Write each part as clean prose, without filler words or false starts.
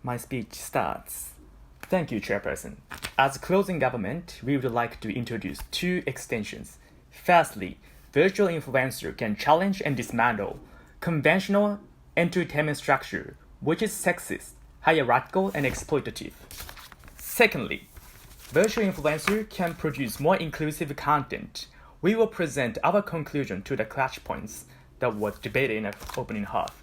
My speech starts. Thank you, Chairperson. As closing government, we would like to introduce two extensions. Firstly, virtual influencer can challenge and dismantle conventional entertainment structure, which is sexist, hierarchical, and exploitative. Secondly, virtual influencer can produce more inclusive content. We will present our conclusion to the clash points that was debated in the opening half.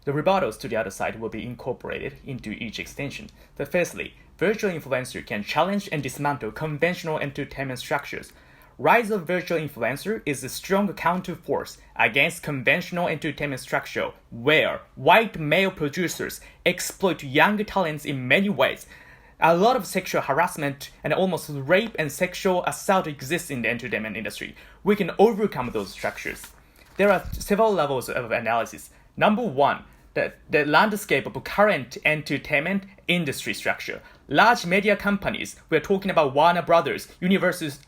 The rebuttals to the other side will be incorporated into each extension. So firstly, virtual influencer can challenge and dismantle conventional entertainment structures. Rise of virtual influencer is a strong counterforce against conventional entertainment structure where white male producers exploit young talents in many ways. A lot of sexual harassment and almost rape and sexual assault exists in the entertainment industry. We can overcome those structures. There are several levels of analysis. Number one, the landscape of current entertainment industry structure. Large media companies, we're talking about Warner Brothers, Universals,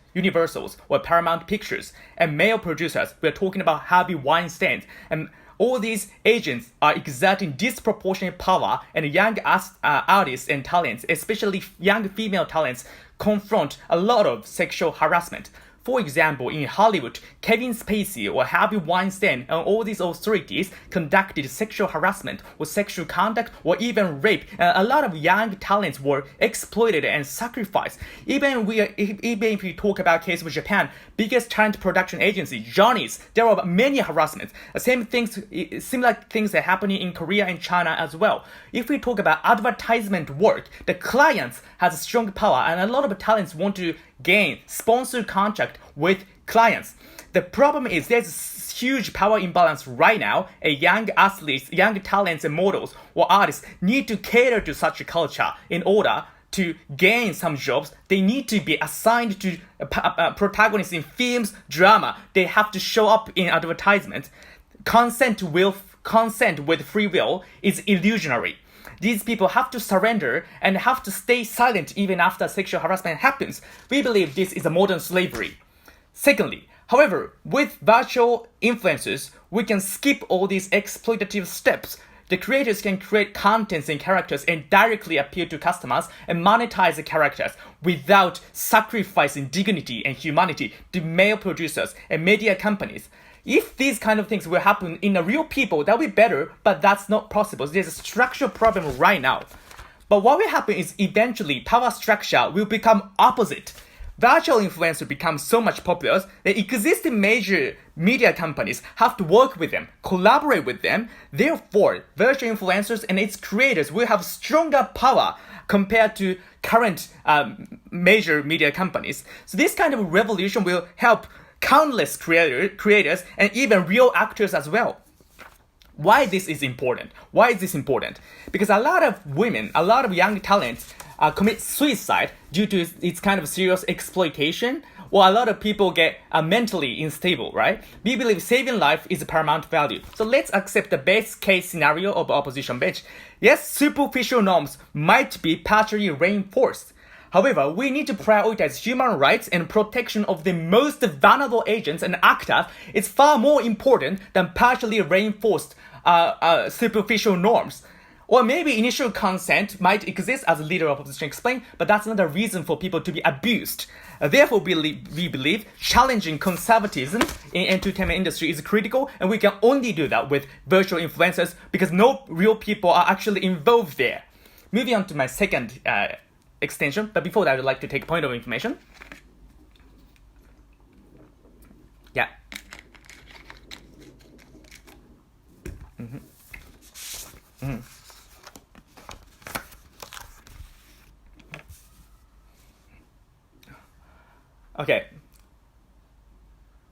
or Paramount Pictures, and male producers, we're talking about Harvey Weinstein, and all these agents are exerting disproportionate power, and young artists and talents, especially young female talents, confront a lot of sexual harassment. For example, in Hollywood, Kevin Spacey or Harvey Weinstein and all these authorities conducted sexual harassment or sexual conduct or even rape. A lot of young talents were exploited and sacrificed. Even if we talk about case of Japan, biggest talent production agency, Johnny's, there are many harassments. Similar things are happening in Korea and China as well. If we talk about advertisement work, the clients has strong power and a lot of talents want to gain sponsored contract with clients. The problem is there's huge power imbalance right now. Young athletes, young talents and models or artists need to cater to such a culture in order to gain some jobs. They need to be assigned to protagonists in films, drama. They have to show up in advertisements. Consent with free will is illusionary. These people have to surrender and have to stay silent even after sexual harassment happens. We believe this is a modern slavery. Secondly, however, with virtual influencers, we can skip all these exploitative steps. The creators can create contents and characters and directly appeal to customers and monetize the characters without sacrificing dignity and humanity to male producers and media companies. If these kind of things will happen in the real people, that would be better, but that's not possible. There's a structural problem right now. But what will happen is eventually power structure will become opposite. Virtual influencers become so much popular that existing major media companies have to work with them, collaborate with them. Therefore, virtual influencers and its creators will have stronger power compared to current major media companies. So this kind of revolution will help countless creators and even real actors as well. Why this is important? Why is this important? Because a lot of women, a lot of young talents commit suicide due to its kind of serious exploitation, or a lot of people get mentally unstable, right? We believe saving life is a paramount value. So let's accept the best case scenario of opposition bench. Yes, superficial norms might be partially reinforced. However, we need to prioritize human rights and protection of the most vulnerable agents and actors. It's far more important than partially reinforced superficial norms. Or maybe initial consent might exist, as the leader of opposition explained, but that's not a reason for people to be abused. Therefore, we believe challenging conservatism in entertainment industry is critical, and we can only do that with virtual influencers because no real people are actually involved there. Moving on to my second extension, but before that, I would like to take a point of information. Yeah. Okay.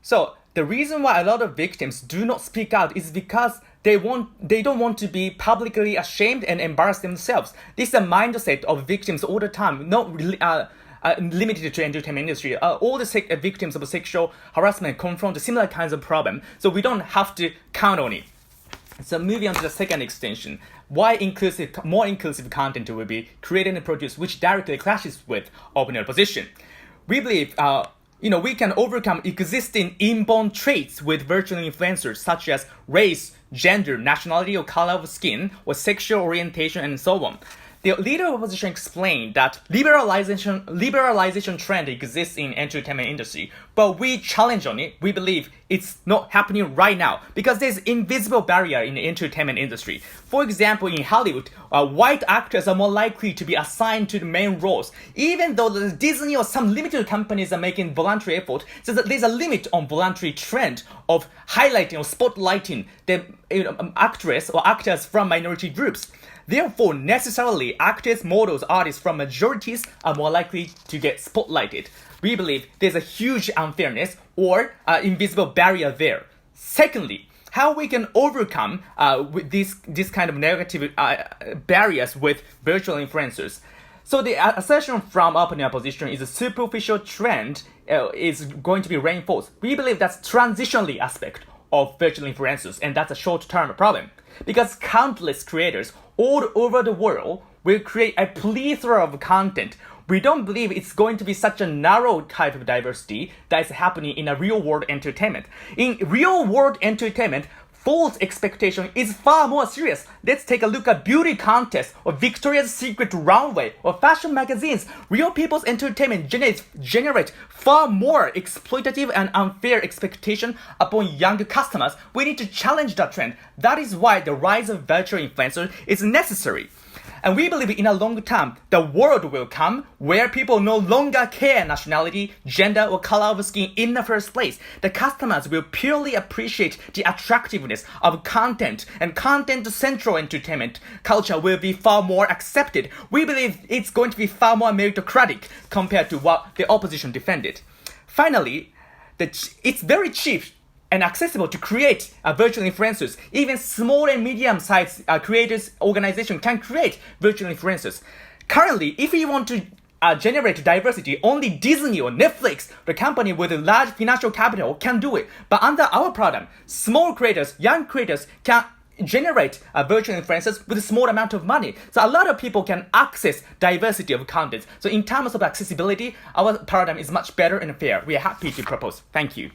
So the reason why a lot of victims do not speak out is because they don't want to be publicly ashamed and embarrass themselves. This is a mindset of victims all the time, not limited to entertainment industry. All the victims of sexual harassment confront similar kinds of problem, so we don't have to count on it. So moving on to the second extension, why more inclusive content will be created and produced, which directly clashes with open opposition. We believe we can overcome existing inborn traits with virtual influencers such as race, gender, nationality or color of skin, or sexual orientation and so on. The leader of opposition explained that liberalization trend exists in entertainment industry, but we challenge on it. We believe it's not happening right now because there's invisible barrier in the entertainment industry. For example, in Hollywood, white actors are more likely to be assigned to the main roles, even though the Disney or some limited companies are making voluntary effort. So that there's a limit on voluntary trend of highlighting or spotlighting the actress or actors from minority groups. Therefore, necessarily, actors, models, artists from majorities are more likely to get spotlighted. We believe there's a huge unfairness or invisible barrier there. Secondly, how we can overcome with this kind of negative barriers with virtual influencers. So the assertion from open opposition is a superficial trend is going to be reinforced. We believe that's transitionally aspect of virtual influencers, and that's a short-term problem. Because countless creators all over the world will create a plethora of content. We don't believe it's going to be such a narrow type of diversity that is happening in a real-world entertainment. In real-world entertainment, false expectation is far more serious. Let's take a look at beauty contests or Victoria's Secret runway or fashion magazines. Real people's entertainment generate far more exploitative and unfair expectation upon younger customers. We need to challenge that trend. That is why the rise of virtual influencers is necessary. And we believe in a long term, the world will come where people no longer care nationality, gender, or color of skin in the first place. The customers will purely appreciate the attractiveness of content, and content-central entertainment culture will be far more accepted. We believe it's going to be far more meritocratic compared to what the opposition defended. Finally, it's very cheap and accessible to create virtual influencers. Even small and medium-sized creators organization can create virtual influencers. Currently, if you want to generate diversity, only Disney or Netflix, the company with a large financial capital, can do it. But under our paradigm, small creators, young creators can generate virtual influencers with a small amount of money. So a lot of people can access diversity of content. So in terms of accessibility, our paradigm is much better and fair. We are happy to propose. Thank you.